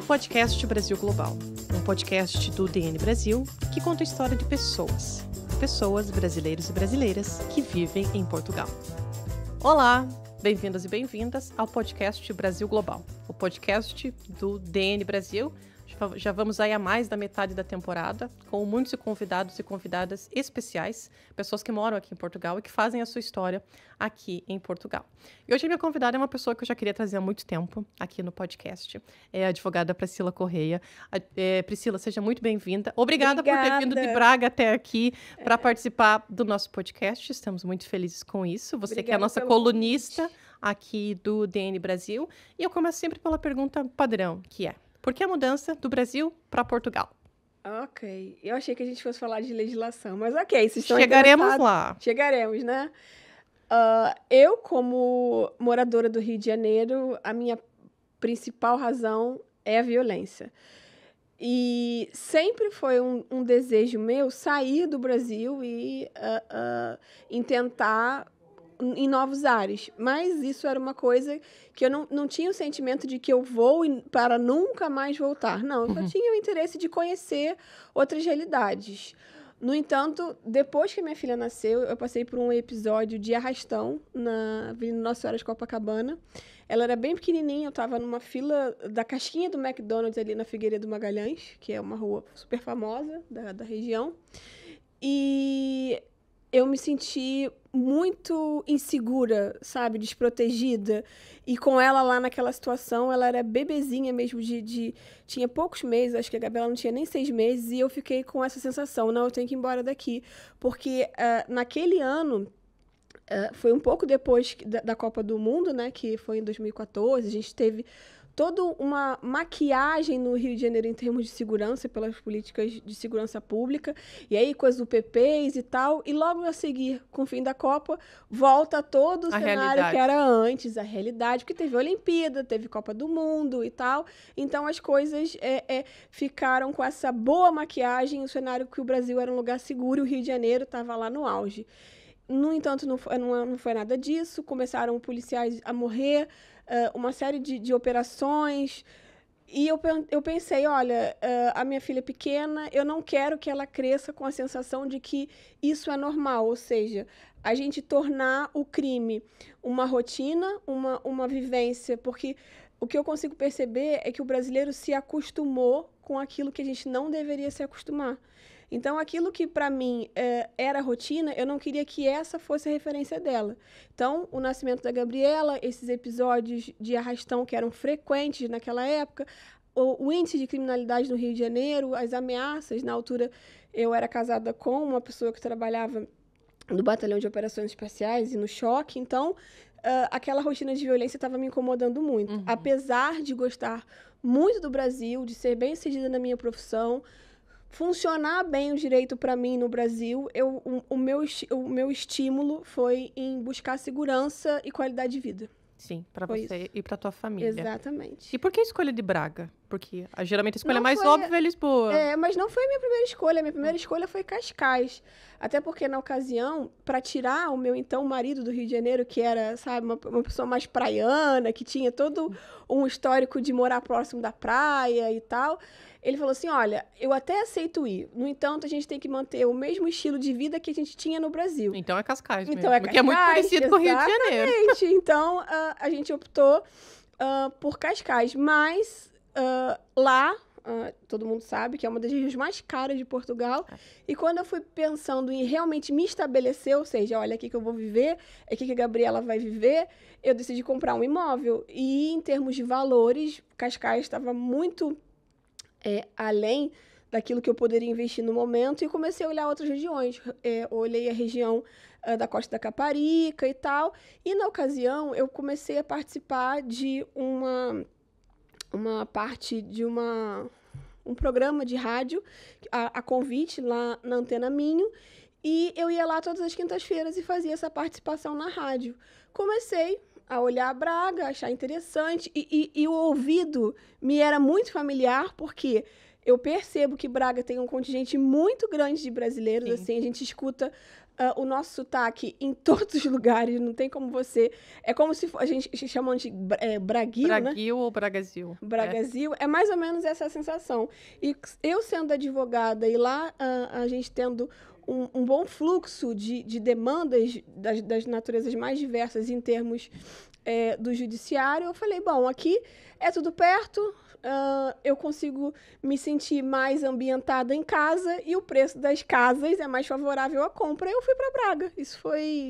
Podcast Brasil Global, um podcast do DN Brasil que conta a história de pessoas brasileiros e brasileiras que vivem em Portugal. Olá, bem-vindos e bem-vindas ao podcast Brasil Global, o podcast do DN Brasil. Já vamos aí a mais da metade da temporada, com muitos convidados e convidadas especiais, pessoas que moram aqui em Portugal e que fazem a sua história aqui em Portugal. E hoje a minha convidada é uma pessoa que eu já queria trazer há muito tempo aqui no podcast, é a advogada Priscila Correia. Priscila, seja muito bem-vinda. Obrigada por ter vindo de Braga até aqui para participar do nosso podcast. Estamos muito felizes com isso. Você que é a nossa colunista aqui do DN Brasil. E eu começo sempre pela pergunta padrão, que é: por que a mudança do Brasil para Portugal? Ok. Eu achei que a gente fosse falar de legislação, mas ok, vocês estão Chegaremos lá. Chegaremos, né? Eu, como moradora do Rio de Janeiro, a minha principal razão é a violência. E sempre foi um desejo meu sair do Brasil e tentar em novos ares, mas isso era uma coisa que eu não tinha o sentimento de que eu vou para nunca mais voltar. Não, eu tinha o interesse de conhecer outras realidades. No entanto, depois que a minha filha nasceu, eu passei por um episódio de arrastão na Avenida Nossa Senhora de Copacabana. Ela era bem pequenininha, eu estava numa fila da casquinha do McDonald's ali na Figueiredo Magalhães, que é uma rua super famosa da região, e eu me senti muito insegura, sabe? Desprotegida. E com ela lá naquela situação, ela era bebezinha mesmo, tinha poucos meses, acho que a Gabriela não tinha nem 6 meses, e eu fiquei com essa sensação: não, eu tenho que ir embora daqui. Porque naquele ano, foi um pouco depois da Copa do Mundo, né? Que foi em 2014, a gente teve toda uma maquiagem no Rio de Janeiro em termos de segurança, pelas políticas de segurança pública, e aí coisas do PPs e tal, e logo a seguir, com o fim da Copa, volta todo o cenário que era antes, a realidade, porque teve Olimpíada, teve Copa do Mundo e tal, então as coisas ficaram com essa boa maquiagem, o cenário que o Brasil era um lugar seguro e o Rio de Janeiro estava lá no auge. No entanto, não foi nada disso, começaram policiais a morrer, uma série de operações, e eu pensei, olha, a minha filha é pequena, eu não quero que ela cresça com a sensação de que isso é normal, ou seja, a gente tornar o crime uma rotina, uma vivência, porque o que eu consigo perceber é que o brasileiro se acostumou com aquilo que a gente não deveria se acostumar. Então, aquilo que, para mim, era rotina, eu não queria que essa fosse a referência dela. Então, o nascimento da Gabriela, esses episódios de arrastão que eram frequentes naquela época, o índice de criminalidade no Rio de Janeiro, as ameaças. Na altura, eu era casada com uma pessoa que trabalhava no Batalhão de Operações Especiais e no Choque. Então, aquela rotina de violência estava me incomodando muito. Uhum. Apesar de gostar muito do Brasil, de ser bem-sucedida na minha profissão, funcionar bem o direito para mim no Brasil, o meu estímulo foi em buscar segurança e qualidade de vida. Sim, para você e para tua família. Exatamente. E por que a escolha de Braga? Porque geralmente a escolha mais óbvia é Lisboa. Mas não foi a minha primeira escolha. A minha primeira escolha foi Cascais. Até porque, na ocasião, para tirar o meu então marido do Rio de Janeiro, que era, sabe, uma pessoa mais praiana, que tinha todo um histórico de morar próximo da praia e tal, ele falou assim: olha, eu até aceito ir. No entanto, a gente tem que manter o mesmo estilo de vida que a gente tinha no Brasil. Então é Cascais mesmo. Então é Cascais, que é muito parecido com o Rio de Janeiro. Exatamente. Então, a gente optou por Cascais. Mas lá, todo mundo sabe que é uma das regiões mais caras de Portugal. E quando eu fui pensando em realmente me estabelecer, ou seja, olha, aqui que eu vou viver, é aqui que a Gabriela vai viver, eu decidi comprar um imóvel. E em termos de valores, Cascais estava muito além daquilo que eu poderia investir no momento, e comecei a olhar outras regiões. Olhei a região da Costa da Caparica e tal, e na ocasião eu comecei a participar de uma parte de um programa de rádio, a convite lá na Antena Minho, e eu ia lá todas as quintas-feiras e fazia essa participação na rádio. Comecei a olhar Braga, achar interessante, e o ouvido me era muito familiar, porque eu percebo que Braga tem um contingente muito grande de brasileiros. Sim. Assim, a gente escuta o nosso sotaque em todos os lugares, não tem como você... É como se a gente chama de braguio, né? Braguil ou Bragazil. Bragazil, é mais ou menos essa sensação. E eu sendo advogada e lá a gente tendo um bom fluxo de demandas das naturezas mais diversas em termos do judiciário, eu falei, bom, aqui é tudo perto, eu consigo me sentir mais ambientada em casa e o preço das casas é mais favorável à compra. Eu fui para Braga. Isso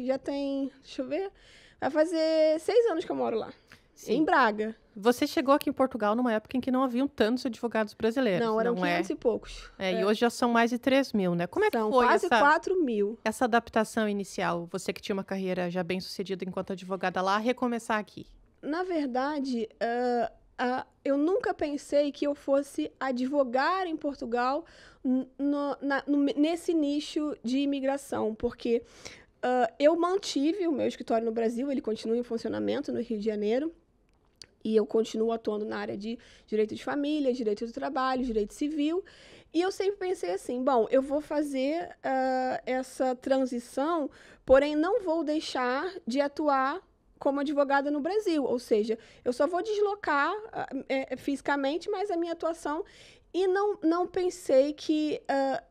já tem, deixa eu ver, vai fazer 6 anos que eu moro lá. Sim. Em Braga. Você chegou aqui em Portugal numa época em que não haviam tantos advogados brasileiros. Não, eram 500 e poucos. E hoje já são mais de 3 mil, né? Como é que foi quase 4 mil. Essa adaptação inicial? Você que tinha uma carreira já bem sucedida enquanto advogada lá, recomeçar aqui? Na verdade, eu nunca pensei que eu fosse advogar em Portugal nesse nicho de imigração, porque eu mantive o meu escritório no Brasil, ele continua em funcionamento no Rio de Janeiro, e eu continuo atuando na área de direito de família, direito do trabalho, direito civil, e eu sempre pensei assim, bom, eu vou fazer essa transição, porém não vou deixar de atuar como advogada no Brasil, ou seja, eu só vou deslocar fisicamente, mas a minha atuação... E não pensei que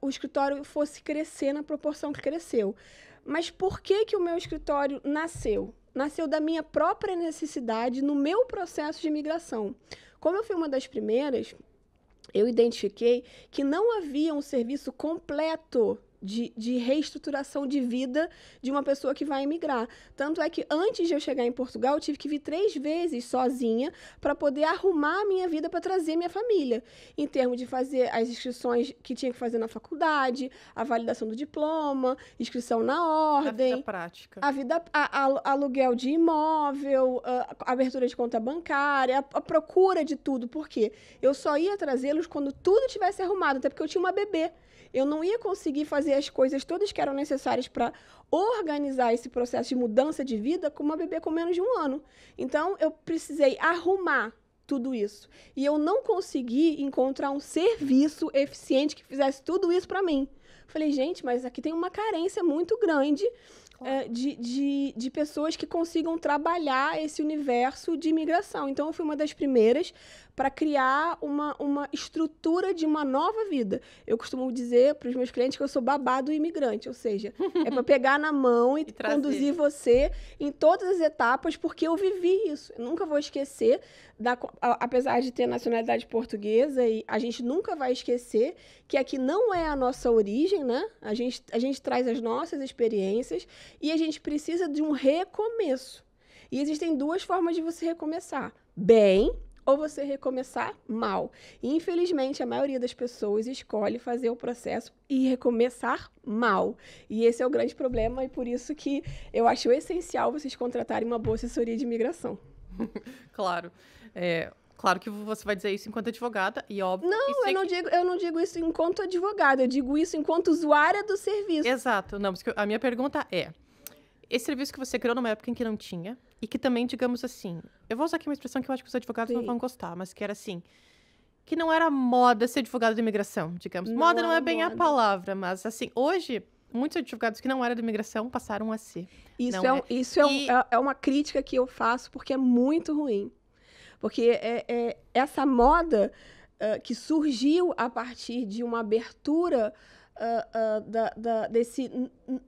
o escritório fosse crescer na proporção que cresceu. Mas por que o meu escritório nasceu? Nasceu da minha própria necessidade no meu processo de imigração. Como eu fui uma das primeiras, eu identifiquei que não havia um serviço completo de reestruturação de vida de uma pessoa que vai emigrar. Tanto é que antes de eu chegar em Portugal, eu tive que vir 3 vezes sozinha para poder arrumar a minha vida para trazer minha família. Em termos de fazer as inscrições que tinha que fazer na faculdade, a validação do diploma, inscrição na ordem. A vida prática. Aluguel de imóvel, abertura de conta bancária, a procura de tudo. Por quê? Eu só ia trazê-los quando tudo tivesse arrumado, até porque eu tinha uma bebê. Eu não ia conseguir fazer as coisas todas que eram necessárias para organizar esse processo de mudança de vida com uma bebê com menos de 1 ano. Então, eu precisei arrumar tudo isso. E eu não consegui encontrar um serviço eficiente que fizesse tudo isso para mim. Falei, gente, mas aqui tem uma carência muito grande de pessoas que consigam trabalhar esse universo de imigração. Então, eu fui uma das primeiras para criar uma estrutura de uma nova vida. Eu costumo dizer para os meus clientes que eu sou babá do imigrante, ou seja, é para pegar na mão e conduzir você em todas as etapas, porque eu vivi isso. Eu nunca vou esquecer, apesar de ter nacionalidade portuguesa, e a gente nunca vai esquecer que aqui não é a nossa origem, né? A gente traz as nossas experiências e a gente precisa de um recomeço. E existem 2 formas de você recomeçar. Bem, ou você recomeçar mal. E, infelizmente, a maioria das pessoas escolhe fazer o processo e recomeçar mal. E esse é o grande problema, e por isso que eu acho essencial vocês contratarem uma boa assessoria de imigração. Claro. Claro que você vai dizer isso enquanto advogada, e óbvio... Não, eu não digo isso enquanto advogada, eu digo isso enquanto usuária do serviço. Exato. Não, porque a minha pergunta é... Esse serviço que você criou numa época em que não tinha, e que também, digamos assim... Eu vou usar aqui uma expressão que eu acho que os advogados não vão gostar, mas que era assim... Que não era moda ser advogado de imigração, digamos. Moda não é bem a palavra, mas assim, hoje... Muitos advogados que não eram de imigração passaram a ser. Isso é uma crítica que eu faço porque é muito ruim. Porque essa moda que surgiu a partir de uma abertura desse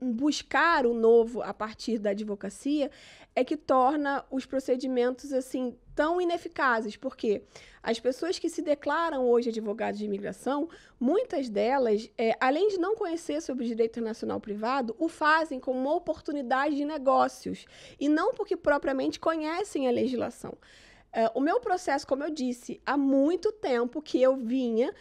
buscar o novo a partir da advocacia é que torna os procedimentos assim tão ineficazes, porque as pessoas que se declaram hoje advogados de imigração, muitas delas, além de não conhecer sobre o direito internacional privado, o fazem como uma oportunidade de negócios, e não porque propriamente conhecem a legislação. O meu processo, como eu disse, há muito tempo que eu vinha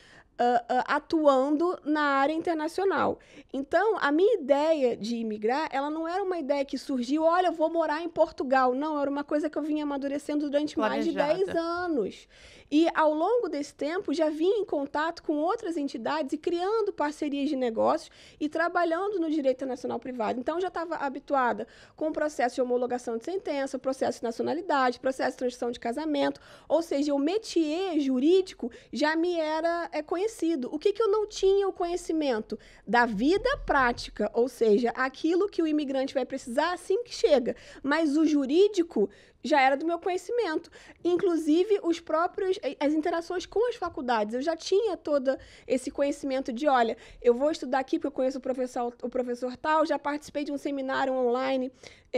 atuando na área internacional. Então, a minha ideia de imigrar, ela não era uma ideia que surgiu, olha, eu vou morar em Portugal. Não, era uma coisa que eu vinha amadurecendo durante mais de 10 anos. E, ao longo desse tempo, já vinha em contato com outras entidades e criando parcerias de negócios e trabalhando no direito internacional privado. Então, já estava habituada com o processo de homologação de sentença, o processo de nacionalidade, processo de transição de casamento, ou seja, o métier jurídico já me era conhecido. desconhecido. O que eu não tinha o conhecimento? Da vida prática, ou seja, aquilo que o imigrante vai precisar assim que chega. Mas o jurídico já era do meu conhecimento. Inclusive, as interações com as faculdades. Eu já tinha todo esse conhecimento de, olha, eu vou estudar aqui porque eu conheço o professor tal, já participei de um seminário online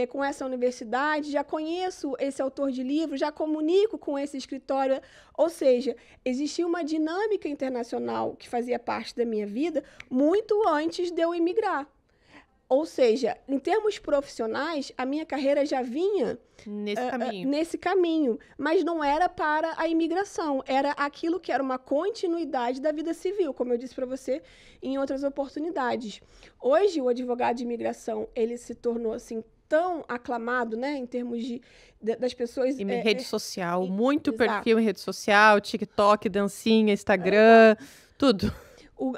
com essa universidade, já conheço esse autor de livro, já comunico com esse escritório. Ou seja, existia uma dinâmica internacional que fazia parte da minha vida muito antes de eu imigrar. Ou seja, em termos profissionais, a minha carreira já vinha nesse caminho, mas não era para a imigração, era aquilo que era uma continuidade da vida civil, como eu disse para você em outras oportunidades. Hoje, o advogado de imigração, ele se tornou assim tão aclamado, né, em termos das pessoas... Em rede social, muito exato. Perfil em rede social, TikTok, dancinha, Instagram, tudo.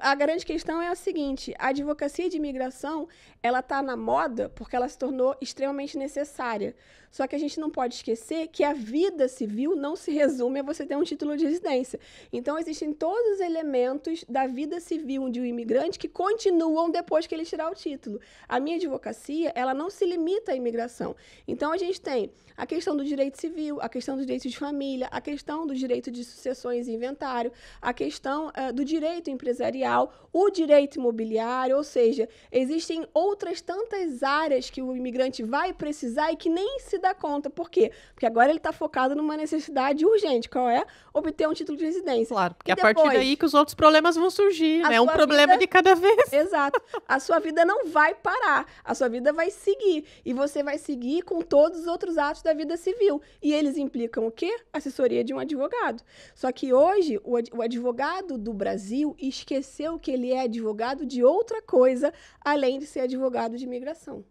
A grande questão é a seguinte, a advocacia de imigração, ela está na moda porque ela se tornou extremamente necessária. Só que a gente não pode esquecer que a vida civil não se resume a você ter um título de residência. Então, existem todos os elementos da vida civil de um imigrante que continuam depois que ele tirar o título. A minha advocacia, ela não se limita à imigração. Então, a gente tem a questão do direito civil, a questão do direito de família, a questão do direito de sucessões e inventário, a questão do direito empresarial, o direito imobiliário, ou seja, existem outras tantas áreas que o imigrante vai precisar e que nem se dá conta. Por quê? Porque agora ele está focado numa necessidade urgente. Qual é? Obter um título de residência. Claro, porque depois, a partir daí que os outros problemas vão surgir, né? É um problema de cada vez. Exato. A sua vida não vai parar. A sua vida vai seguir. E você vai seguir com todos os outros atos da vida civil. E eles implicam o quê? Assessoria de um advogado. Só que hoje, o advogado do Brasil esqueceu que ele é advogado de outra coisa, além de ser advogado de imigração.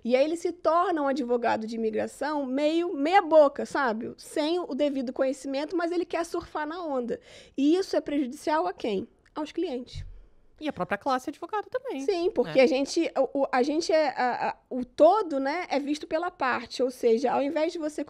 E aí ele se torna um advogado de imigração meia boca, sabe? Sem o devido conhecimento, mas ele quer surfar na onda. E isso é prejudicial a quem? Aos clientes. E a própria classe advogada também. Sim, porque o todo, né, é visto pela parte, ou seja, ao invés de você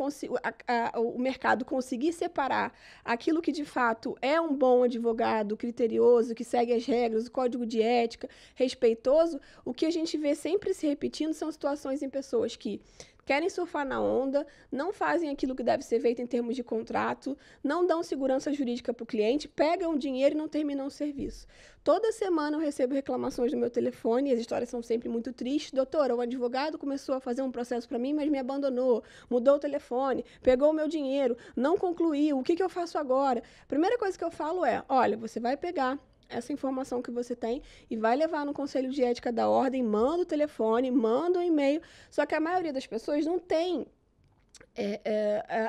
o mercado conseguir separar aquilo que de fato é um bom advogado criterioso, que segue as regras, o código de ética, respeitoso, o que a gente vê sempre se repetindo são situações em pessoas que querem surfar na onda, não fazem aquilo que deve ser feito em termos de contrato, não dão segurança jurídica para o cliente, pegam o dinheiro e não terminam o serviço. Toda semana eu recebo reclamações no meu telefone, e as histórias são sempre muito tristes. Doutora, o advogado começou a fazer um processo para mim, mas me abandonou, mudou o telefone, pegou o meu dinheiro, não concluiu, o que eu faço agora? A primeira coisa que eu falo é, olha, você vai pegar essa informação que você tem e vai levar no Conselho de Ética da Ordem, manda o telefone, manda o e-mail, só que a maioria das pessoas não tem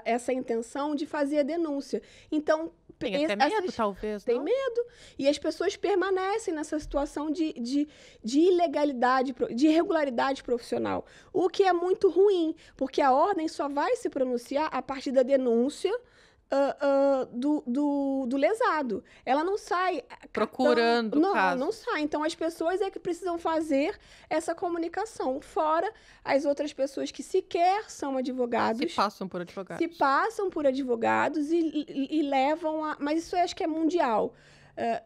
essa intenção de fazer a denúncia. Então, tem até medo, talvez, tem medo. E as pessoas permanecem nessa situação de ilegalidade, de irregularidade profissional, o que é muito ruim, porque a ordem só vai se pronunciar a partir da denúncia do lesado. Ela não sai procurando o caso. Não sai. Então, as pessoas é que precisam fazer essa comunicação. Fora as outras pessoas que sequer são advogados. Se passam por advogados. Se passam por advogados e levam a... Mas isso eu acho que é mundial.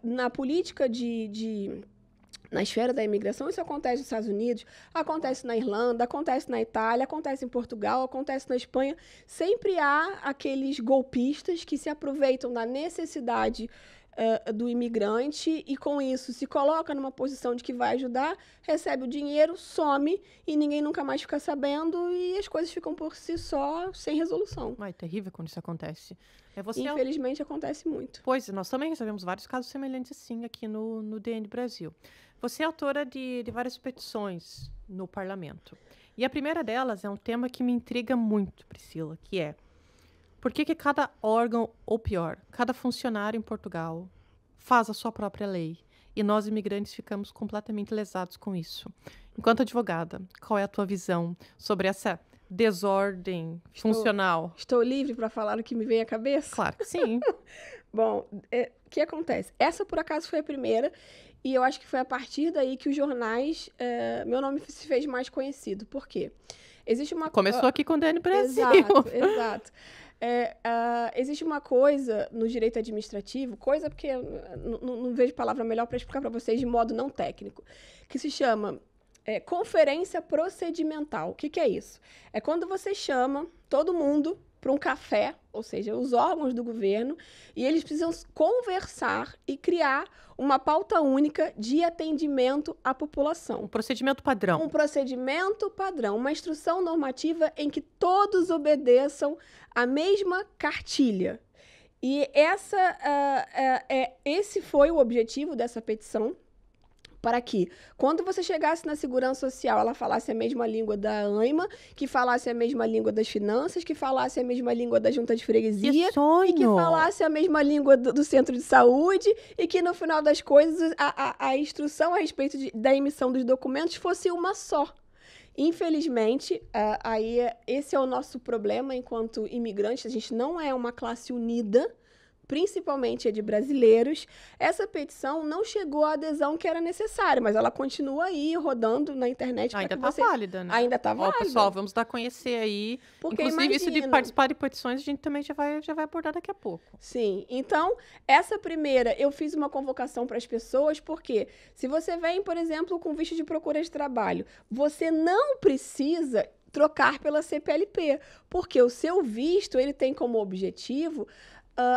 Na política na esfera da imigração, isso acontece nos Estados Unidos, acontece na Irlanda, acontece na Itália, acontece em Portugal, acontece na Espanha. Sempre há aqueles golpistas que se aproveitam da necessidade do imigrante e, com isso, se coloca numa posição de que vai ajudar, recebe o dinheiro, some e ninguém nunca mais fica sabendo e as coisas ficam por si só, sem resolução. É terrível quando isso acontece. Infelizmente, acontece muito. Pois, nós também recebemos vários casos semelhantes assim aqui no DN Brasil. Você é autora de várias petições no parlamento. E a primeira delas é um tema que me intriga muito, Priscila, que é: por que cada órgão, ou pior, cada funcionário em Portugal faz a sua própria lei e nós, imigrantes, ficamos completamente lesados com isso? Enquanto advogada, qual é a tua visão sobre essa desordem funcional? Estou livre para falar o que me vem à cabeça? Claro que sim. Bom, o que acontece? Essa, por acaso, foi a primeira, e eu acho que foi a partir daí que os jornais... meu nome se fez mais conhecido. Por quê? Existe uma... Começou aqui com o DN Brasil. Exato. Existe uma coisa no direito administrativo, coisa porque eu não vejo palavra melhor para explicar para vocês de modo não técnico, que se chama conferência procedimental. O que é isso? É quando você chama todo mundo para um café, ou seja, os órgãos do governo, e eles precisam conversar e criar uma pauta única de atendimento à população. Um procedimento padrão. Um procedimento padrão, uma instrução normativa em que todos obedeçam a mesma cartilha. E esse foi o objetivo dessa petição, para que, quando você chegasse na Segurança Social, ela falasse a mesma língua da ANMA, que falasse a mesma língua das finanças, que falasse a mesma língua da junta de freguesia, e que falasse a mesma língua do centro de saúde, e que, no final das coisas, a instrução a respeito da emissão dos documentos fosse uma só. Infelizmente, esse é o nosso problema enquanto imigrantes, a gente não é uma classe unida, principalmente a de brasileiros. Essa petição não chegou à adesão que era necessária, mas ela continua aí rodando na internet. Ainda está válida, né? Ainda está válida. Pessoal, vamos dar a conhecer aí. Porque inclusive, isso de participar de petições, a gente também já vai abordar daqui a pouco. Sim. Então, essa primeira, eu fiz uma convocação para as pessoas, porque se você vem, por exemplo, com visto de procura de trabalho, você não precisa trocar pela CPLP, porque o seu visto, ele tem como objetivo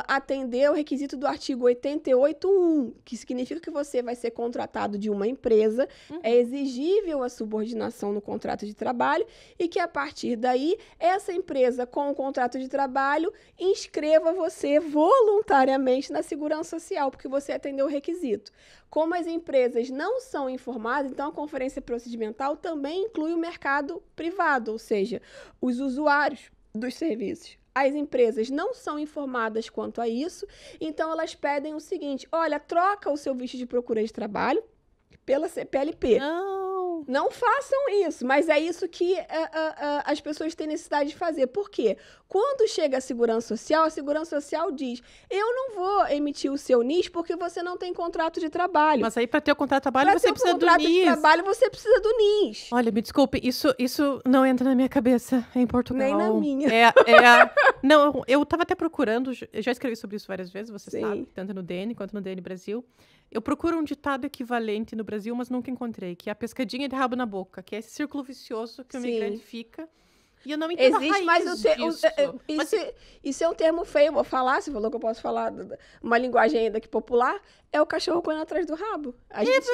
atender o requisito do artigo 88.1, que significa que você vai ser contratado de uma empresa, é exigível a subordinação no contrato de trabalho e que, a partir daí, essa empresa, com o contrato de trabalho, inscreva você voluntariamente na Segurança Social, porque você atendeu o requisito. Como as empresas não são informadas, então a conferência procedimental também inclui o mercado privado, ou seja, os usuários dos serviços. As empresas não são informadas quanto a isso, então elas pedem o seguinte: olha, troca o seu visto de procura de trabalho pela CPLP. Não façam isso, mas é isso que as pessoas têm necessidade de fazer. Por quê? Quando chega a Segurança Social diz: eu não vou emitir o seu NIS porque você não tem contrato de trabalho. Mas aí, para ter o contrato de trabalho, você precisa do NIS. Para ter o contrato de trabalho, você precisa do NIS. Olha, me desculpe, isso não entra na minha cabeça em Portugal. Nem na minha. Não, eu estava até procurando, eu já escrevi sobre isso várias vezes, você Sim. sabe, tanto no DN quanto no DN Brasil. Eu procuro um ditado equivalente no Brasil, mas nunca encontrei, que é a pescadinha de rabo na boca, que é esse círculo vicioso que o migrante fica. E eu não entendo a raiz disso. Isso é um termo feio, eu vou falar, você falou que eu posso falar uma linguagem ainda que popular, é o cachorro correndo atrás do rabo.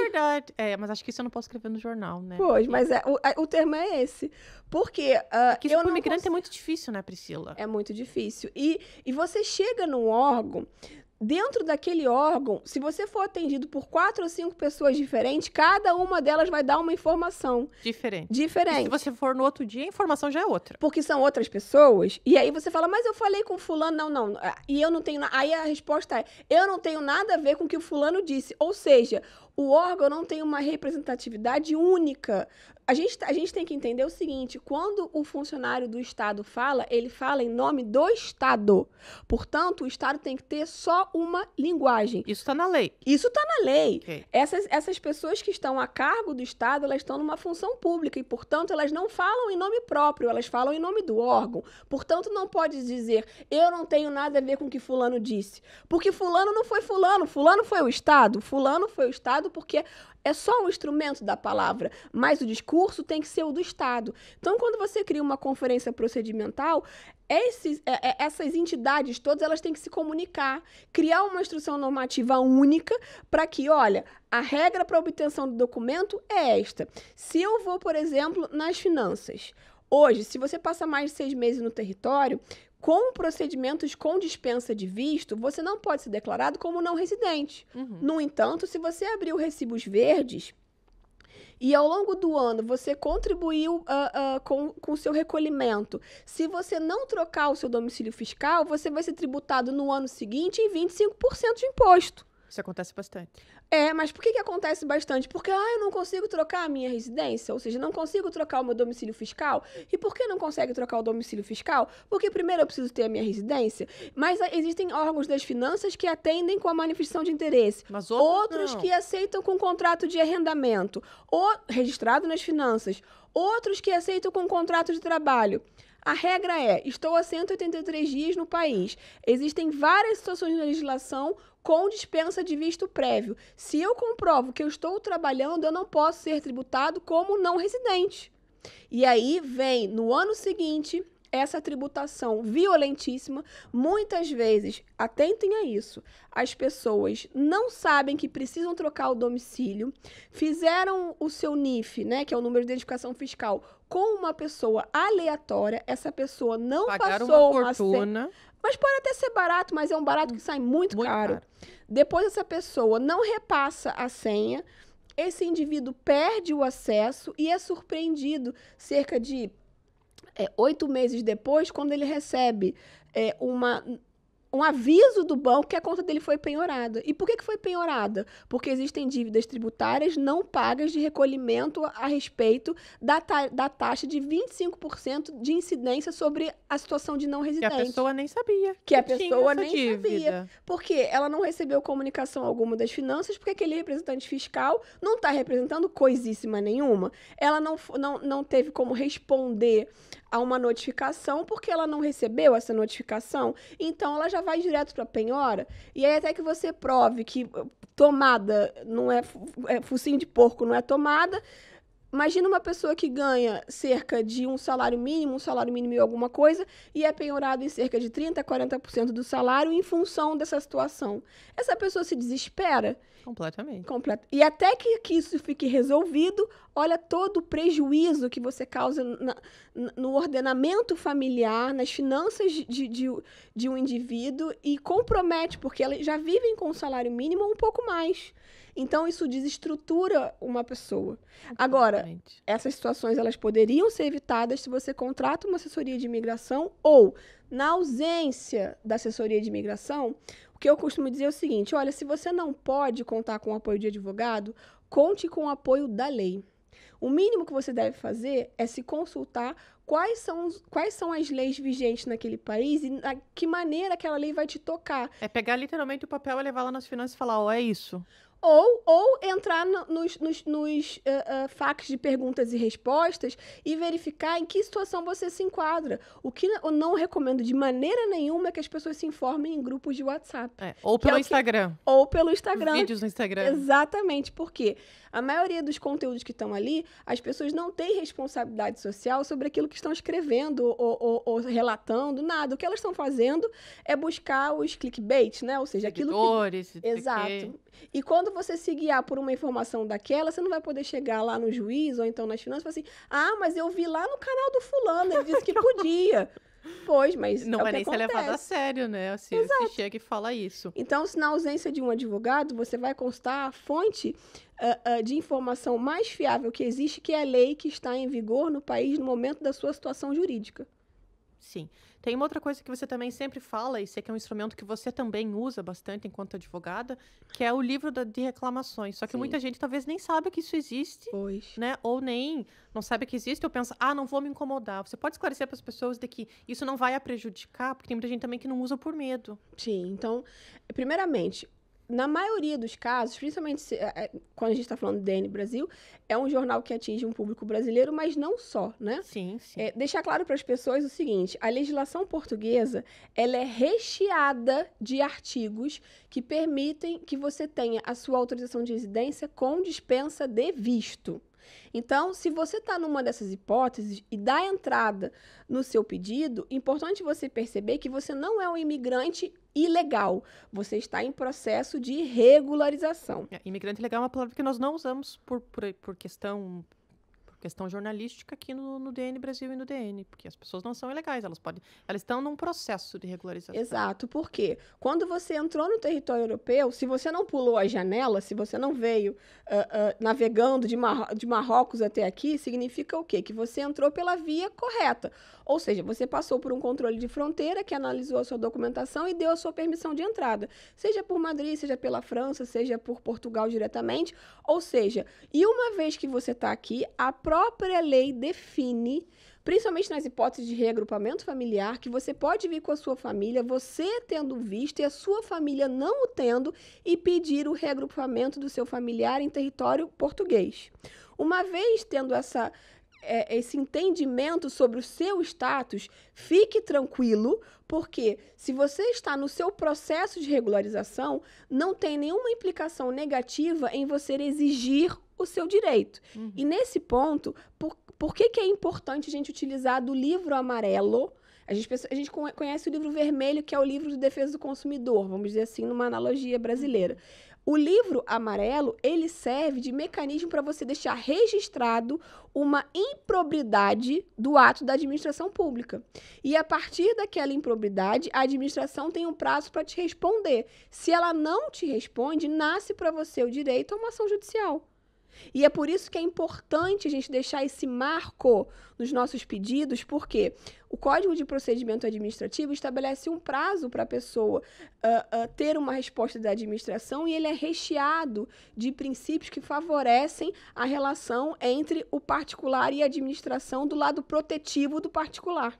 Verdade. Mas acho que isso eu não posso escrever no jornal, né? Pois, mas o termo é esse. Porque isso para o migrante é muito difícil, né, Priscila? É muito difícil. E você chega num órgão. Dentro daquele órgão, se você for atendido por 4 ou 5 pessoas diferentes, cada uma delas vai dar uma informação diferente. E se você for no outro dia, a informação já é outra. Porque são outras pessoas. E aí você fala, mas eu falei com fulano. Não. E eu não tenho... Aí a resposta é, eu não tenho nada a ver com o que o fulano disse. Ou seja, o órgão não tem uma representatividade única. A gente tem que entender o seguinte: quando o funcionário do Estado fala, ele fala em nome do Estado. Portanto, o Estado tem que ter só uma linguagem. Isso está na lei. Isso está na lei. Okay. Essas pessoas que estão a cargo do Estado, elas estão numa função pública e, portanto, elas não falam em nome próprio, elas falam em nome do órgão. Portanto, não pode dizer, eu não tenho nada a ver com o que fulano disse. Porque fulano não foi fulano foi o Estado. Fulano foi o Estado porque é só um instrumento da palavra, mas o discurso tem que ser o do Estado. Então, quando você cria uma conferência procedimental, essas entidades todas, elas têm que se comunicar, criar uma instrução normativa única para que, olha, a regra para obtenção do documento é esta. Se eu vou, por exemplo, nas finanças, hoje, se você passa mais de 6 meses no território, com procedimentos com dispensa de visto, você não pode ser declarado como não residente. No entanto, se você abriu recibos verdes e ao longo do ano você contribuiu com o seu recolhimento, se você não trocar o seu domicílio fiscal, você vai ser tributado no ano seguinte em 25% de imposto. Isso acontece bastante. Mas por que acontece bastante? Porque eu não consigo trocar a minha residência, ou seja, não consigo trocar o meu domicílio fiscal. E por que não consegue trocar o domicílio fiscal? Porque primeiro eu preciso ter a minha residência, mas existem órgãos das finanças que atendem com a manifestação de interesse. Mas outros que aceitam com contrato de arrendamento, ou registrado nas finanças. Outros que aceitam com contrato de trabalho. A regra é, estou há 183 dias no país. Existem várias situações na legislação com dispensa de visto prévio. Se eu comprovo que eu estou trabalhando, eu não posso ser tributado como não residente. E aí vem, no ano seguinte, essa tributação violentíssima. Muitas vezes, atentem a isso, as pessoas não sabem que precisam trocar o domicílio, fizeram o seu NIF, né, que é o número de identificação fiscal, com uma pessoa aleatória, essa pessoa não Pagaram passou uma fortuna. Mas pode até ser barato, mas é um barato que sai muito caro. Depois essa pessoa não repassa a senha, esse indivíduo perde o acesso e é surpreendido cerca de 8 meses depois, quando ele recebe um aviso do banco que a conta dele foi penhorada. E por que foi penhorada? Porque existem dívidas tributárias não pagas de recolhimento a respeito da taxa de 25% de incidência sobre a situação de não residente. Que a pessoa nem sabia. Que a pessoa nem dívida. sabia. Porque ela não recebeu comunicação alguma das finanças, porque aquele representante fiscal não está representando coisíssima nenhuma. Ela não teve como responder a uma notificação, porque ela não recebeu essa notificação, então ela já vai direto para a penhora, e aí até que você prove que tomada não é focinho de porco, não é tomada. Imagina uma pessoa que ganha cerca de um salário mínimo e alguma coisa, e é penhorado em cerca de 30% a 40% do salário em função dessa situação. Essa pessoa se desespera. Completamente. E até que isso fique resolvido, olha todo o prejuízo que você causa no ordenamento familiar, nas finanças de um indivíduo, e compromete, porque elas já vivem com um salário mínimo ou um pouco mais. Então, isso desestrutura uma pessoa. Agora, essas situações elas poderiam ser evitadas se você contrata uma assessoria de imigração ou, na ausência da assessoria de imigração, o que eu costumo dizer é o seguinte: olha, se você não pode contar com o apoio de advogado, conte com o apoio da lei. O mínimo que você deve fazer é se consultar quais são as leis vigentes naquele país e que maneira aquela lei vai te tocar. É pegar literalmente o papel e levar lá nas finanças e falar, é isso. Ou entrar nos facs de perguntas e respostas e verificar em que situação você se enquadra. O que eu não recomendo de maneira nenhuma é que as pessoas se informem em grupos de WhatsApp. Ou pelo Instagram. Ou pelo Instagram. Vídeos no Instagram. Exatamente, porque a maioria dos conteúdos que estão ali, as pessoas não têm responsabilidade social sobre aquilo que estão escrevendo ou relatando, nada. O que elas estão fazendo é buscar os clickbait, né? Ou seja, seguidores, aquilo que... Exato. E quando você se guiar por uma informação daquela, você não vai poder chegar lá no juiz ou então nas finanças e falar assim, mas eu vi lá no canal do fulano, ele disse que podia. Pois, mas não é nem ser levado a sério, né? Se chega e fala isso. Então, se na ausência de um advogado, você vai constar a fonte de informação mais fiável que existe, que é a lei que está em vigor no país no momento da sua situação jurídica. Sim. Tem uma outra coisa que você também sempre fala, e sei que é um instrumento que você também usa bastante enquanto advogada, que é o livro de reclamações. Só que muita gente talvez nem sabe que isso existe, né? Ou nem não sabe que existe, ou pensa, não vou me incomodar. Você pode esclarecer para as pessoas de que isso não vai a prejudicar, porque tem muita gente também que não usa por medo. Sim, então, primeiramente, na maioria dos casos, principalmente quando a gente está falando do DN Brasil, é um jornal que atinge um público brasileiro, mas não só, né? Sim, sim. Deixar claro para as pessoas o seguinte, a legislação portuguesa, ela é recheada de artigos que permitem que você tenha a sua autorização de residência com dispensa de visto. Então, se você está numa dessas hipóteses e dá entrada no seu pedido, é importante você perceber que você não é um imigrante ilegal. Você está em processo de regularização. Imigrante ilegal é uma palavra que nós não usamos por questão jornalística aqui no DN Brasil e no DN, porque as pessoas não são ilegais, elas estão num processo de regularização. Exato, porque quando você entrou no território europeu, se você não pulou a janela, se você não veio navegando de Marrocos até aqui, significa o quê? Que você entrou pela via correta. Ou seja, você passou por um controle de fronteira que analisou a sua documentação e deu a sua permissão de entrada. Seja por Madrid, seja pela França, seja por Portugal diretamente. Ou seja, e uma vez que você está aqui, a própria lei define, principalmente nas hipóteses de reagrupamento familiar, que você pode vir com a sua família, você tendo visto e a sua família não o tendo, e pedir o reagrupamento do seu familiar em território português. Uma vez tendo esse entendimento sobre o seu status, fique tranquilo, porque se você está no seu processo de regularização, não tem nenhuma implicação negativa em você exigir o seu direito. E nesse ponto, por que é importante a gente utilizar do livro amarelo? A gente conhece o livro vermelho, que é o livro de defesa do consumidor, vamos dizer assim, numa analogia brasileira. O livro amarelo, ele serve de mecanismo para você deixar registrado uma improbidade do ato da administração pública. E a partir daquela improbidade, a administração tem um prazo para te responder. Se ela não te responde, nasce para você o direito a uma ação judicial. E é por isso que é importante a gente deixar esse marco nos nossos pedidos, porque o Código de Procedimento Administrativo estabelece um prazo para a pessoa ter uma resposta da administração, e ele é recheado de princípios que favorecem a relação entre o particular e a administração do lado protetivo do particular.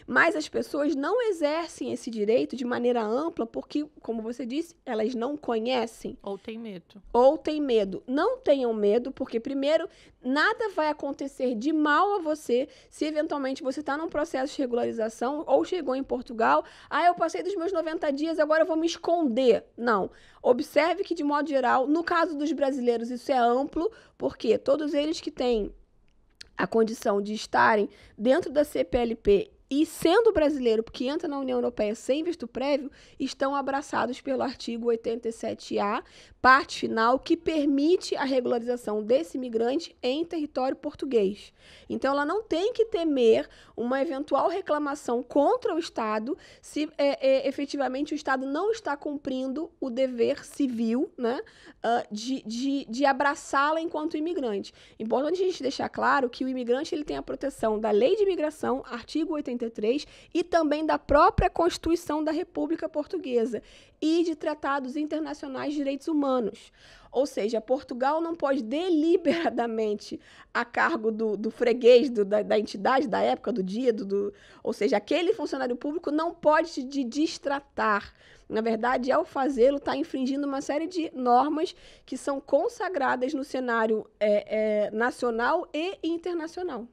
Mas as pessoas não exercem esse direito de maneira ampla porque, como você disse, elas não conhecem. Ou têm medo. Ou têm medo. Não tenham medo, porque, primeiro, nada vai acontecer de mal a você se, eventualmente, você está num processo de regularização ou chegou em Portugal. Eu passei dos meus 90 dias, agora eu vou me esconder. Não. Observe que, de modo geral, no caso dos brasileiros, isso é amplo, porque todos eles que têm a condição de estarem dentro da CPLP e sendo brasileiro, porque entra na União Europeia sem visto prévio, estão abraçados pelo artigo 87A, parte final, que permite a regularização desse imigrante em território português. Então, ela não tem que temer uma eventual reclamação contra o Estado se efetivamente o Estado não está cumprindo o dever civil, né, de abraçá-la enquanto imigrante. Importante a gente deixar claro que o imigrante ele tem a proteção da Lei de Imigração, artigo 83, e também da própria Constituição da República Portuguesa e de tratados internacionais de direitos humanos. Ou seja, Portugal não pode deliberadamente, a cargo do freguês, da entidade, da época, do dia, ou seja, aquele funcionário público não pode te destratar. Na verdade, ao fazê-lo, está infringindo uma série de normas que são consagradas no cenário nacional e internacional.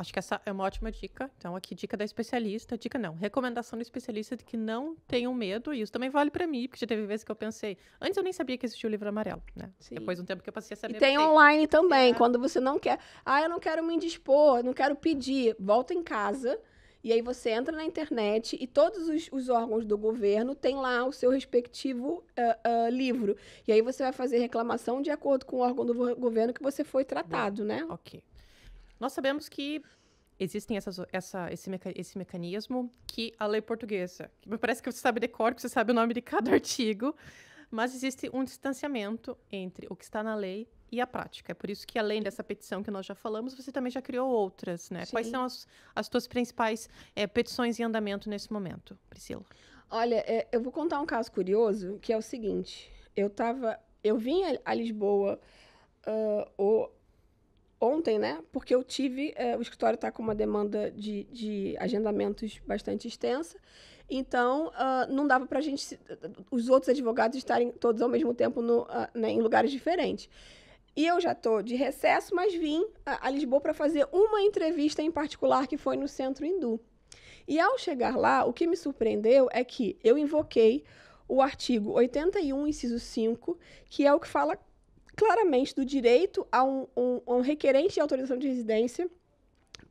Acho que essa é uma ótima dica. Então, aqui, dica da especialista. Dica não, recomendação do especialista de que não tenham medo. E isso também vale para mim, porque já teve vezes que eu pensei... Antes eu nem sabia que existia o livro amarelo, né? Sim. Depois de um tempo que eu passei a saber. E tem online também, quando você não quer... eu não quero me indispor, não quero pedir. Volta em casa, e aí você entra na internet e todos os órgãos do governo têm lá o seu respectivo livro. E aí você vai fazer reclamação de acordo com o órgão do governo que você foi tratado, né? Ok. Nós sabemos que existem esse mecanismo que a lei portuguesa, que me parece que você sabe de cor, que você sabe o nome de cada artigo, mas existe um distanciamento entre o que está na lei e a prática. É por isso que, além dessa petição que nós já falamos, você também já criou outras, né? Sim. Quais são as tuas principais petições em andamento nesse momento, Priscila? Olha, eu vou contar um caso curioso, que é o seguinte. Eu vim a Lisboa ontem, né? Porque eu tive... o escritório está com uma demanda de agendamentos bastante extensa. Então, não dava para a gente... os outros advogados estarem todos ao mesmo tempo em lugares diferentes. E eu já estou de recesso, mas vim a Lisboa para fazer uma entrevista em particular, que foi no Centro Hindu. E, ao chegar lá, o que me surpreendeu é que eu invoquei o artigo 81, inciso 5, que é o que fala claramente do direito a um requerente de autorização de residência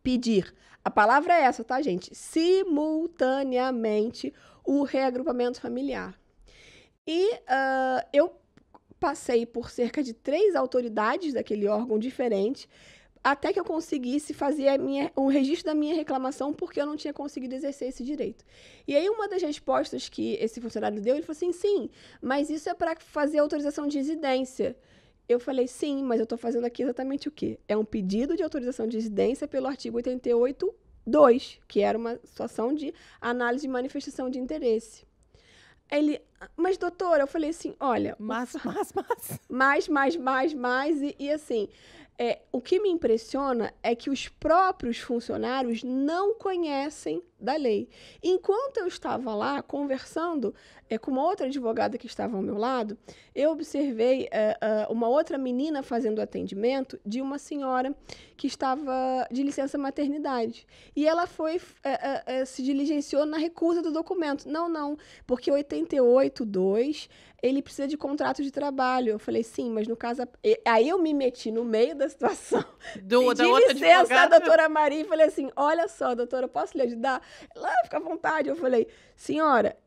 pedir, a palavra é essa, tá, gente? Simultaneamente o reagrupamento familiar. E eu passei por cerca de 3 autoridades daquele órgão diferente, até que eu conseguisse fazer o registro da minha reclamação, porque eu não tinha conseguido exercer esse direito. E aí, uma das respostas que esse funcionário deu, ele falou assim, sim, mas isso é para fazer autorização de residência. Eu falei, sim, mas eu estou fazendo aqui exatamente o quê? É um pedido de autorização de residência pelo artigo 88.2, que era uma situação de análise de manifestação de interesse. Ele, mas doutora, eu falei assim, olha... Mas. Mais, e assim, O que me impressiona é que os próprios funcionários não conhecem da lei. Enquanto eu estava lá conversando com uma outra advogada que estava ao meu lado, eu observei uma outra menina fazendo atendimento de uma senhora que estava de licença maternidade. E ela se diligenciou na recusa do documento. Não, porque 88.2 ele precisa de contrato de trabalho. Eu falei, sim, mas no caso... Aí eu me meti no meio da situação. Da outra licença, a doutora Maria, e falei assim, olha só, doutora, posso lhe ajudar? Ela, fica à vontade. Eu falei, senhora,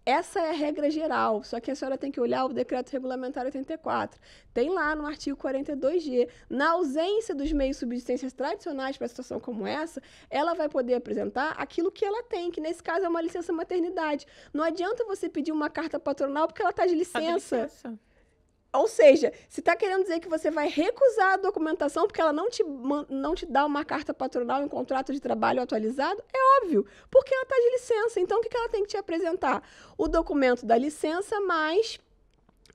essa é a regra geral, só que a senhora tem que olhar o decreto regulamentar 84. Tem lá no artigo 42G. Na ausência dos meios de subsistência tradicionais para situação como essa, ela vai poder apresentar aquilo que ela tem, que nesse caso é uma licença maternidade. Não adianta você pedir uma carta patronal porque ela está de licença. Ou seja, se está querendo dizer que você vai recusar a documentação porque ela não te dá uma carta patronal e um contrato de trabalho atualizado, é óbvio, porque ela está de licença. Então, o que ela tem que te apresentar? O documento da licença mais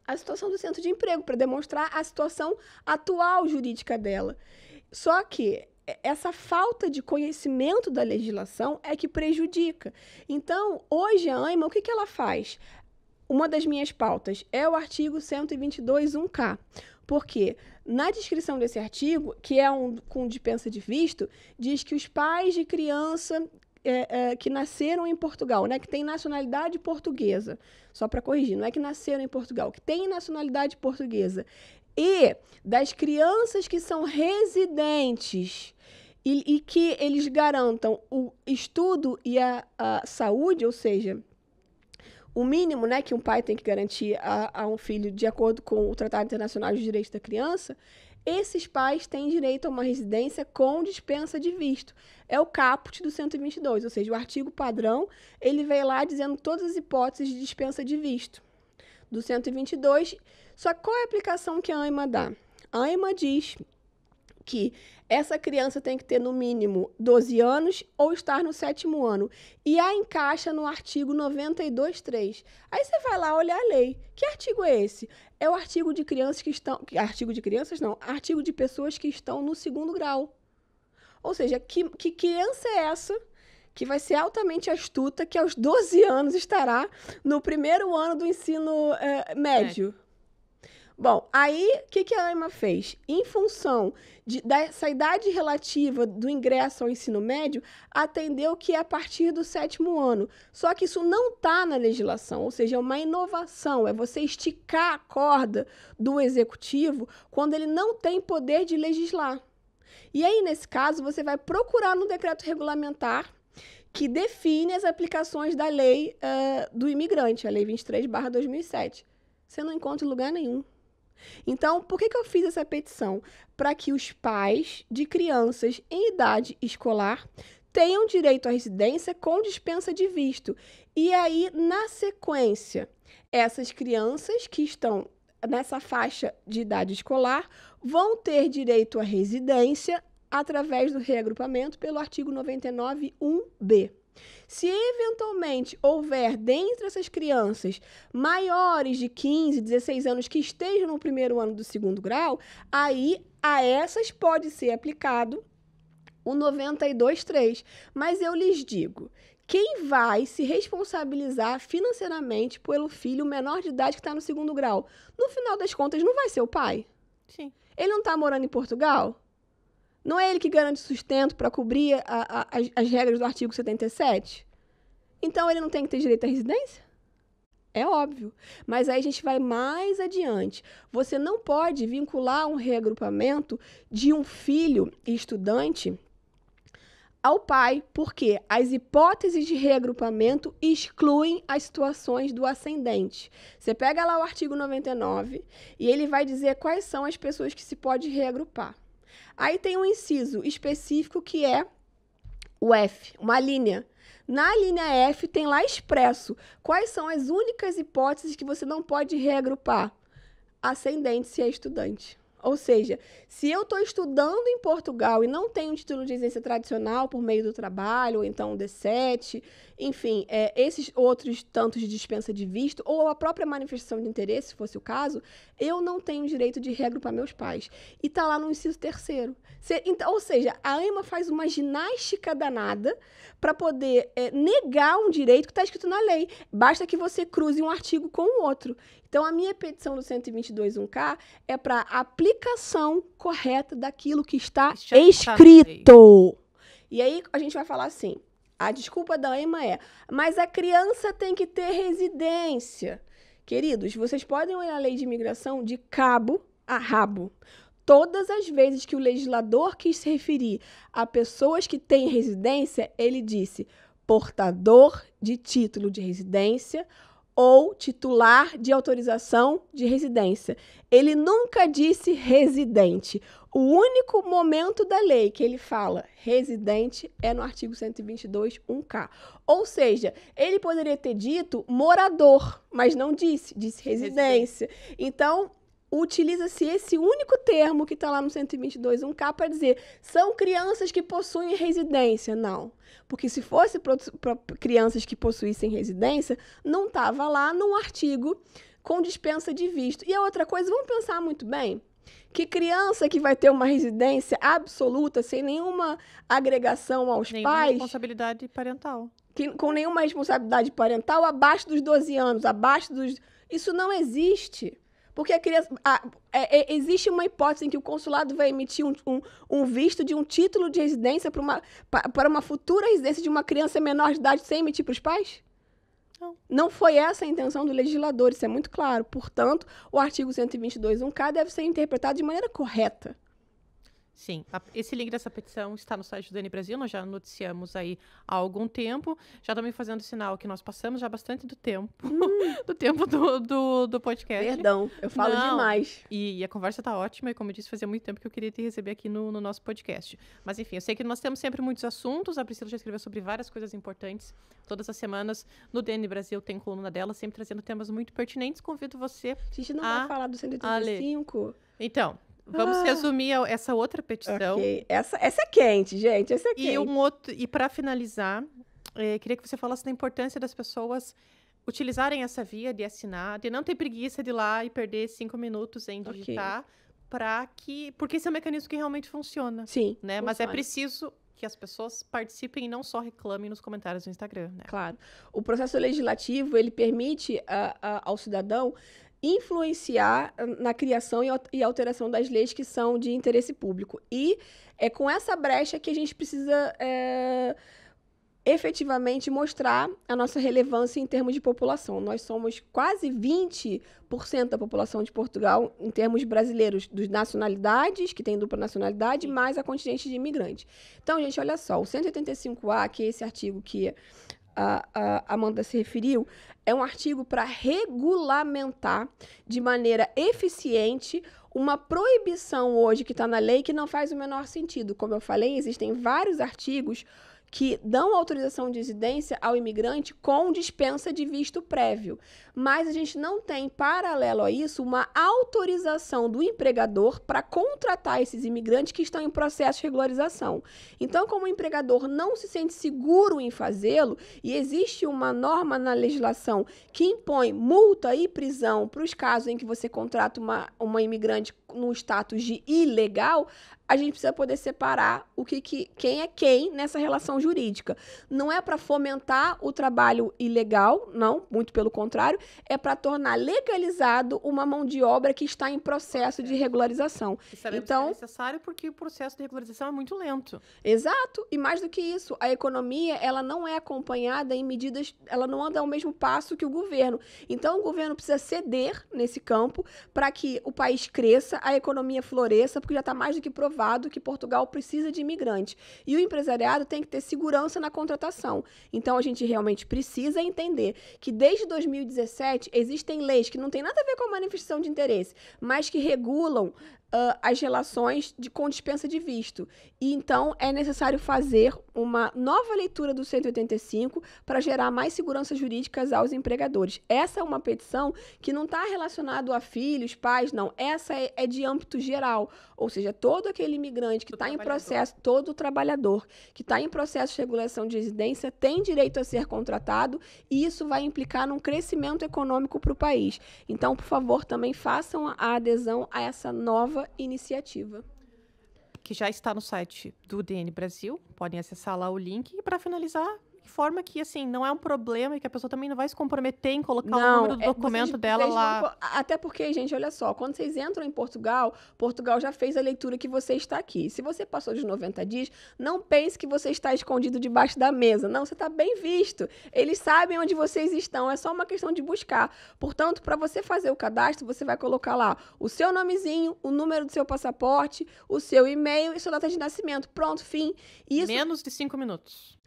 a situação do centro de emprego, para demonstrar a situação atual jurídica dela. Só que essa falta de conhecimento da legislação é que prejudica. Então, hoje a ANMA, o que ela faz? Uma das minhas pautas é o artigo 122.1K, porque na descrição desse artigo, que é com dispensa de visto, diz que os pais de criança que nasceram em Portugal, né, que têm nacionalidade portuguesa, só para corrigir, não é que nasceram em Portugal, que têm nacionalidade portuguesa, e das crianças que são residentes e que eles garantam o estudo e a saúde, ou seja, o mínimo, né, que um pai tem que garantir a um filho de acordo com o Tratado Internacional de Direitos da Criança, esses pais têm direito a uma residência com dispensa de visto. É o caput do 122, ou seja, o artigo padrão, ele veio lá dizendo todas as hipóteses de dispensa de visto do 122. Só que qual é a aplicação que a ANMA dá? A ANMA diz que essa criança tem que ter, no mínimo, 12 anos ou estar no 7º ano. E a encaixa no artigo 92.3. Aí você vai lá olhar a lei. Que artigo é esse? É o artigo de crianças que estão... Artigo de crianças, não. Artigo de pessoas que estão no 2º grau. Ou seja, que criança é essa que vai ser altamente astuta, que aos 12 anos estará no 1º ano do ensino médio? Bom, aí, o que a ANMA fez? Em função dessa idade relativa do ingresso ao ensino médio, atendeu que é a partir do 7º ano. Só que isso não está na legislação, ou seja, é uma inovação, é você esticar a corda do executivo quando ele não tem poder de legislar. E aí, nesse caso, você vai procurar no decreto regulamentar que define as aplicações da lei do imigrante, a Lei 23/2007. Você não encontra em lugar nenhum. Então, por que eu fiz essa petição? Para que os pais de crianças em idade escolar tenham direito à residência com dispensa de visto. E aí, na sequência, essas crianças que estão nessa faixa de idade escolar vão ter direito à residência através do reagrupamento pelo artigo 99.1b. Se eventualmente houver dentre essas crianças maiores de 15, 16 anos que estejam no 1º ano do 2º grau, aí a essas pode ser aplicado o 92.3. Mas eu lhes digo, quem vai se responsabilizar financeiramente pelo filho menor de idade que está no 2º grau? No final das contas, não vai ser o pai? Sim. Ele não está morando em Portugal? Não é ele que garante sustento para cobrir as regras do artigo 77? Então, ele não tem que ter direito à residência? É óbvio. Mas aí a gente vai mais adiante. Você não pode vincular um reagrupamento de um filho estudante ao pai, porque as hipóteses de reagrupamento excluem as situações do ascendente. Você pega lá o artigo 99 e ele vai dizer quais são as pessoas que se pode reagrupar. Aí tem um inciso específico que é o F, uma linha. Na linha F tem lá expresso quais são as únicas hipóteses que você não pode reagrupar. Ascendente se é estudante. Ou seja, se eu estou estudando em Portugal e não tenho um título de residência tradicional por meio do trabalho, ou então um D7, enfim, esses outros tantos de dispensa de visto, ou a própria manifestação de interesse, se fosse o caso, eu não tenho direito de reagrupar meus pais. E está lá no inciso 3º. Então, ou seja, a EMA faz uma ginástica danada para poder negar um direito que está escrito na lei. Basta que você cruze um artigo com o outro. Então, a minha petição do 122.1K é para a aplicação correta daquilo que está escrito. E aí, a gente vai falar assim, a desculpa da EMA mas a criança tem que ter residência. Queridos, vocês podem olhar a lei de imigração de cabo a rabo. Todas as vezes que o legislador quis se referir a pessoas que têm residência, ele disse portador de título de residência ou titular de autorização de residência. Ele nunca disse residente. O único momento da lei que ele fala residente é no artigo 122.1K. Ou seja, ele poderia ter dito morador, mas não disse residência. Então, utiliza-se esse único termo que está lá no 122.1K para dizer são crianças que possuem residência. Não, porque se fosse para crianças que possuíssem residência, não estava lá num artigo com dispensa de visto. E a outra coisa, vamos pensar muito bem, que criança que vai ter uma residência absoluta, sem nenhuma agregação aos pais... responsabilidade parental. Com nenhuma responsabilidade parental, abaixo dos 12 anos, abaixo dos... Isso não existe. Porque a criança, existe uma hipótese em que o consulado vai emitir um visto de um título de residência para uma futura residência de uma criança menor de idade sem emitir para os pais? Não foi essa a intenção do legislador, isso é muito claro. Portanto, o artigo 122.1K deve ser interpretado de maneira correta. Sim, esse link dessa petição está no site do DN Brasil, nós já noticiamos aí há algum tempo, já também fazendo sinal que nós passamos já bastante do tempo, do podcast. Perdão, eu falo demais. E a conversa está ótima, e como eu disse, fazia muito tempo que eu queria te receber aqui no nosso podcast. Mas enfim, eu sei que nós temos sempre muitos assuntos, a Priscila já escreveu sobre várias coisas importantes, todas as semanas no DN Brasil tem coluna dela, sempre trazendo temas muito pertinentes, convido você a gente não vai falar do 185? Então... Vamos resumir essa outra petição. Okay. Essa é quente, gente. Essa é quente. E para finalizar, queria que você falasse da importância das pessoas utilizarem essa via de assinar, de não ter preguiça de ir lá e perder 5 minutos em digitar, porque esse é um mecanismo que realmente funciona. Sim. Né? Funciona. Mas é preciso que as pessoas participem e não só reclamem nos comentários do Instagram. Né? Claro. O processo legislativo, ele permite ao cidadão influenciar na criação e alteração das leis que são de interesse público. E é com essa brecha que a gente precisa efetivamente mostrar a nossa relevância em termos de população. Nós somos quase 20% da população de Portugal, em termos brasileiros, dos nacionalidades, que tem dupla nacionalidade, mais a contingente de imigrantes. Então, gente, olha só, o 185A, que é esse artigo que a Amanda se referiu, é um artigo para regulamentar de maneira eficiente uma proibição hoje que está na lei que não faz o menor sentido. Como eu falei, existem vários artigos que dão autorização de residência ao imigrante com dispensa de visto prévio. Mas a gente não tem, paralelo a isso, uma autorização do empregador para contratar esses imigrantes que estão em processo de regularização. Então, como o empregador não se sente seguro em fazê-lo, e existe uma norma na legislação que impõe multa e prisão para os casos em que você contrata uma imigrante no status de ilegal, a gente precisa poder separar quem é quem nessa relação jurídica. Não é para fomentar o trabalho ilegal, não, muito pelo contrário, é para tornar legalizado uma mão de obra que está em processo de regularização. E sabemos que é necessário porque o processo de regularização é muito lento. Exato, e mais do que isso, a economia, ela não é acompanhada em medidas, ela não anda ao mesmo passo que o governo. Então, o governo precisa ceder nesse campo para que o país cresça, a economia floresça, porque já está mais do que provado que Portugal precisa de imigrantes. E o empresariado tem que ter segurança na contratação. Então, a gente realmente precisa entender que desde 2017 existem leis que não têm nada a ver com a manifestação de interesse, mas que regulam as relações com dispensa de visto. E então é necessário fazer uma nova leitura do 185 para gerar mais segurança jurídica aos empregadores. Essa é uma petição que não está relacionada a filhos, pais, não. Essa é de âmbito geral. Ou seja, todo aquele imigrante que está em processo, todo trabalhador que está em processo de regulação de residência tem direito a ser contratado e isso vai implicar num crescimento econômico para o país. Então, por favor, também façam a adesão a essa nova iniciativa. Que já está no site do DN Brasil, podem acessar lá o link. E para finalizar, informa que assim, não é um problema e que a pessoa também não vai se comprometer em colocar o número do documento dela lá. Até porque, gente, olha só, quando vocês entram em Portugal, Portugal já fez a leitura que você está aqui. Se você passou de 90 dias, não pense que você está escondido debaixo da mesa. Não, você está bem visto. Eles sabem onde vocês estão, é só uma questão de buscar. Portanto, para você fazer o cadastro, você vai colocar lá o seu nomezinho, o número do seu passaporte, o seu e-mail e sua data de nascimento. Pronto, fim. Isso... Menos de 5 minutos.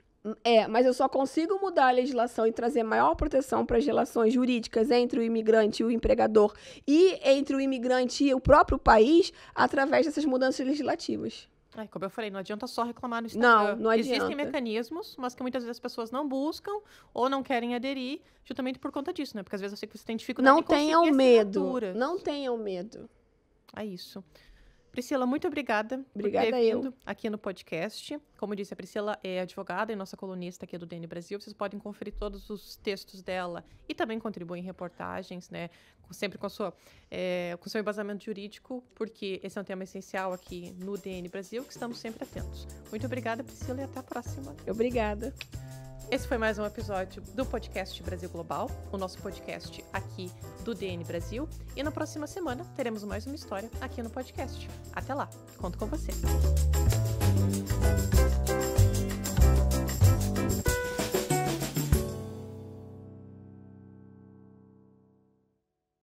Mas eu só consigo mudar a legislação e trazer maior proteção para as relações jurídicas entre o imigrante e o empregador e entre o imigrante e o próprio país através dessas mudanças legislativas. Como eu falei, não adianta só reclamar no Instagram. Não adianta. Existem mecanismos, mas que muitas vezes as pessoas não buscam ou não querem aderir justamente por conta disso, né? Porque às vezes eu sei que você tem dificuldade em conseguir assinaturas. Não tenham medo. É isso. Priscila, muito obrigada por ter vindo aqui no podcast. Como disse, a Priscila é advogada e nossa colunista aqui do DN Brasil. Vocês podem conferir todos os textos dela e também contribuir em reportagens, né? Sempre com o seu embasamento jurídico, porque esse é um tema essencial aqui no DN Brasil, que estamos sempre atentos. Muito obrigada, Priscila, e até a próxima. Obrigada. Esse foi mais um episódio do podcast Brasil Global, o nosso podcast aqui do DN Brasil. E na próxima semana teremos mais uma história aqui no podcast. Até lá, conto com você.